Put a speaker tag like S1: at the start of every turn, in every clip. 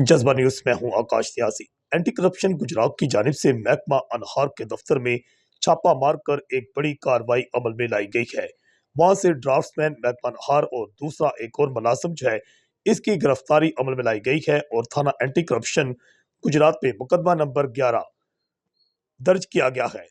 S1: जज्बा न्यूज में हूं आकाश सियासी। एंटी करप्शन गुजरात की जानिब से महकमा अनहार के दफ्तर में छापा मारकर एक बड़ी कार्रवाई अमल में लाई गई है। वहां से ड्राफ्ट्समैन महकमा अनहार और दूसरा एक और मुलाजिम जो है इसकी गिरफ्तारी अमल में लाई गई है और थाना एंटी करप्शन गुजरात में मुकदमा नंबर 11 दर्ज किया गया है।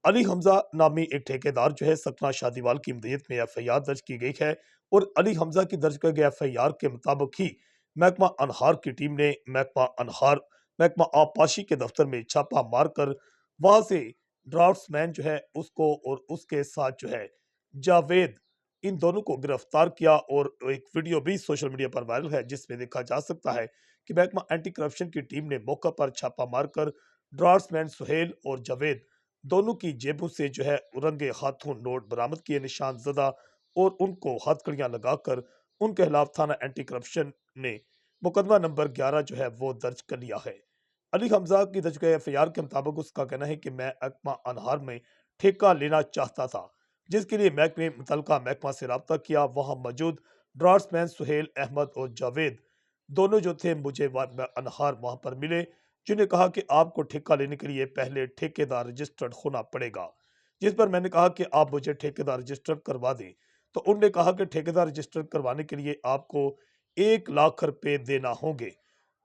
S1: अली हमजा नामी एक ठेकेदार जो है सकना शादीवाल की मदीयत में एफआईआर दर्ज की गई है और अली हमजा की दर्ज किए गए एफआईआर के मुताबिक ही महकमा अनहार की टीम ने महकमा आबपाशी के दफ्तर में छापा मारकर वहां से ड्राफ्ट्समैन जो है उसको और उसके साथ जो है जावेद, इन दोनों को गिरफ्तार किया। और एक वीडियो भी सोशल मीडिया पर वायरल है जिसमें देखा जा सकता है कि महकमा एंटी करप्शन की टीम ने मौका पर छापा मारकर ड्राफ्ट्समैन सुहेल और जावेद दोनों की जेबों से जो है रंगे हाथों नोट बरामद किए, निशान जदा, और उनको हथकड़ियां लगाकर उनके खिलाफ थाना एंटी करप्शन ने मुकदमा नंबर 11 जो है वो दर्ज कर लिया है। अली हमजा की दर्ज गए एफआईआर के मुताबिक उसका कहना है कि मैं महकमा अनहार में ठेका लेना चाहता था, जिसके लिए महकमे मुतलका महकमा से रब्ता किया। वहां मौजूद ड्राफ्ट्समैन सुहेल अहमद और जावेद दोनों जो थे मुझे अनहार वहां पर मिले, जिन्हें कहा कि आपको ठेका लेने के लिए पहले ठेकेदार रजिस्टर्ड होना पड़ेगा। जिस पर मैंने कहा कि आप मुझे ठेकेदार रजिस्टर्ड करवा दें, तो उन्होंने कहा कि ठेकेदार रजिस्टर्ड करवाने के लिए आपको 1 लाख रुपए देना होंगे।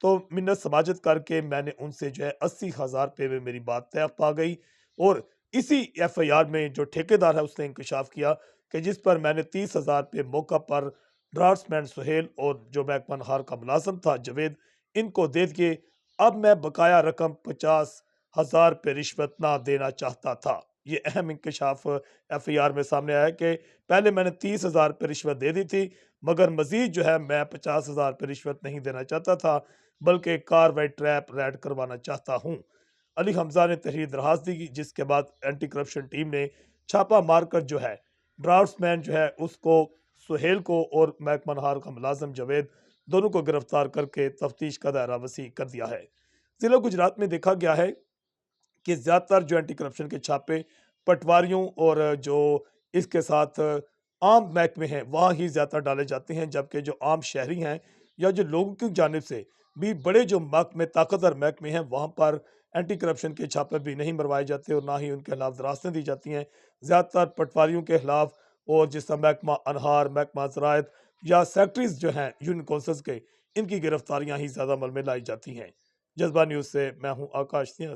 S1: तो मिन्नत समाजत करके मैंने उनसे जो है 80,000 रुपए में मेरी बात तय पा गई। और इसी एफआईआर में जो ठेकेदार है उसने इंकशाफ किया कि जिस पर मैंने 30,000 रुपए मौका पर ड्राफ्ट्समैन सुहेल और जो महकमा अनहार का मुलाजिम था जावेद, इनको दे दिए। अब मैं बकाया रकम 50,000 रुपए रिश्वत ना देना चाहता था। ये अहम इंकशाफ एफआईआर में सामने आया कि पहले मैंने 30,000 रुपए रिश्वत दे दी थी, मगर मजीद जो है मैं 50,000 रुपए रिश्वत नहीं देना चाहता था, बल्कि कार्रवाई ट्रैप रैड करवाना चाहता हूँ। अली हमजा ने तहरीर दरखास्त दी, जिसके बाद एंटी करप्शन टीम ने छापा मारकर जो है ड्राफ्ट्समैन जो है उसको, सुहेल को और महकमा अनहार का मुलाजिम जावेद दोनों को गिरफ्तार करके तफ्तीश का दायरा वसी कर दिया है। जिला गुजरात में देखा गया है कि ज्यादातर जो एंटी करप्शन के छापे पटवारियों और जो इसके साथ आम महकमे हैं वहां ही ज्यादा डाले जाते हैं, जबकि जो आम शहरी हैं या जो लोगों की जानिब से भी बड़े जो महकमे, ताकतवर महकमे हैं, वहां पर एंटी करप्शन के छापे भी नहीं मरवाए जाते और ना ही उनके खिलाफ दरास्तें दी जाती हैं। ज्यादातर पटवारियों के खिलाफ और जिस तरह महकमा अनहार, महकमा ज़राअत या सेक्रेटरीज जो हैं यूनियन कौंसल्स के, इनकी गिरफ्तारियां ही ज्यादा अमल में लाई जाती हैं। जज्बा न्यूज से मैं हूं आकाश सिंह।